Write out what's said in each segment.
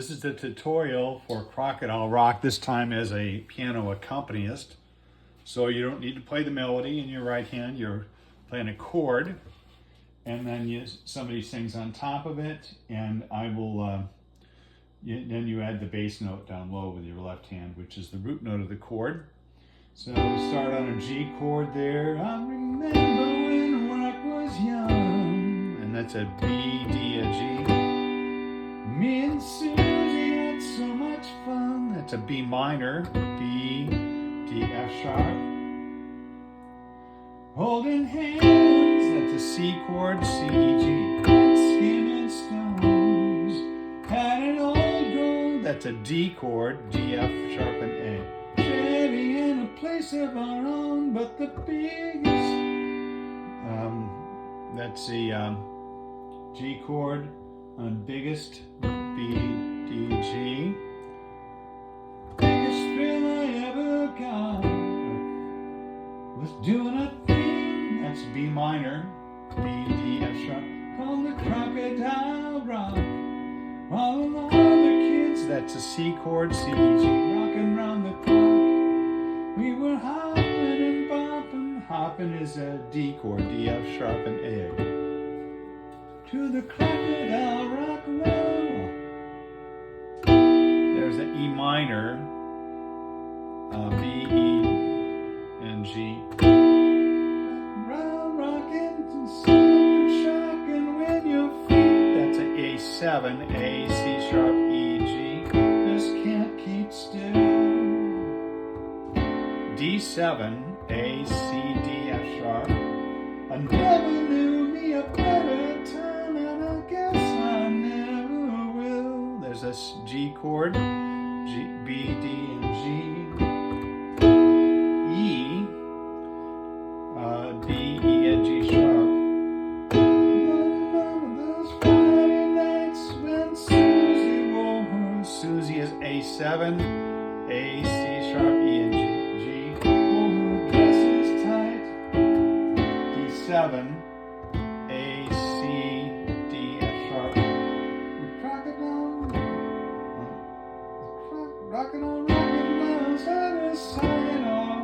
This is the tutorial for Crocodile Rock, this time as a piano accompanist. So you don't need to play the melody in your right hand, you're playing a chord, and then somebody sings on top of it, and I will, then you add the bass note down low with your left hand, which is the root note of the chord. So we start on a G chord there. I remember when rock was young, and that's a B, D, a G. Me and Susie had so much fun. That's a B minor, B, D, F sharp. Holding hands, that's a C chord, C, G. Skin and stones. Had an old gold, that's a D chord, D, F sharp, and A. Chevy in a place of our own, but the biggest, that's the G chord on biggest, B, D, G. Biggest thrill I ever got was doing a thing, that's B minor, B, D, F sharp, called the Crocodile Rock. All of the other kids, that's a C chord, C, G, rocking round the clock. We were hopping and bopping, hopping is a D chord, D, F sharp, and A. To the Crocodile Rock roll. There's an E minor, B, E, and G. Round rocking and something shocking with your feet. That's an A7, A, C sharp, E, G. Just can't keep still. D7, A, C, D, F sharp. I never knew me a better time, and I guess I never will. There's a G chord, G, B, D, and G. E, B, E, and G sharp. Those Friday nights when Susie wore her. Susie is A7, A, C sharp, E, and G. Wore her dresses tight. D7, A, C, D, F sharp. The crocodile, rockin' on rockin' side to side on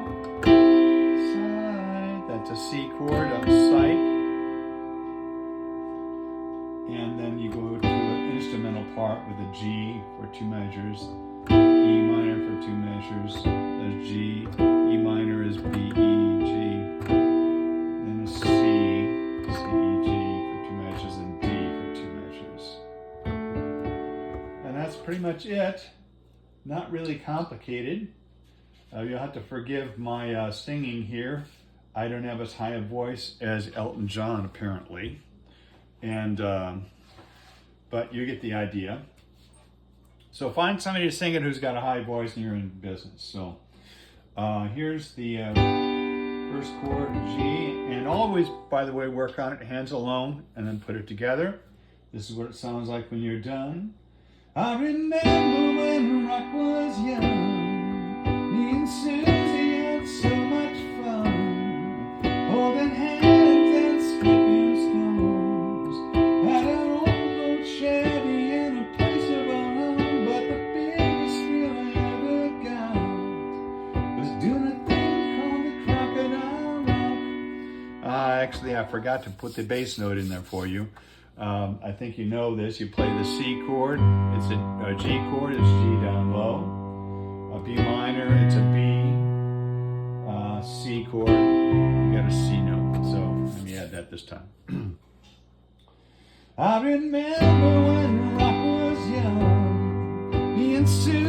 side. That's a C chord on sight. And then you go to an instrumental part with a G for 2 measures, E minor for 2 measures, there's G, E minor is B, E, G. Then a C, C, E, G for 2 measures, and D for 2 measures. And that's pretty much it. Not really complicated. You'll have to forgive my singing here. I don't have as high a voice as Elton John, apparently. And, but you get the idea. So find somebody to sing it who's got a high voice and you're in business. So here's the first chord, G, and always, by the way, work on it hands alone and then put it together. This is what it sounds like when you're done. I remember when rock was young, me and Susie had so much fun, holding hands and skipping stones. Had an old gold Chevy in a place of our own, but the biggest thrill I ever got was doing a thing called the Crocodile Rock. Actually, I forgot to put the bass note in there for you. I think you know this. You play the C chord, it's a G chord, it's G down low. A B minor, it's a B. C chord, you got a C note. So let me add that this time. I remember when rock was young, me and Sue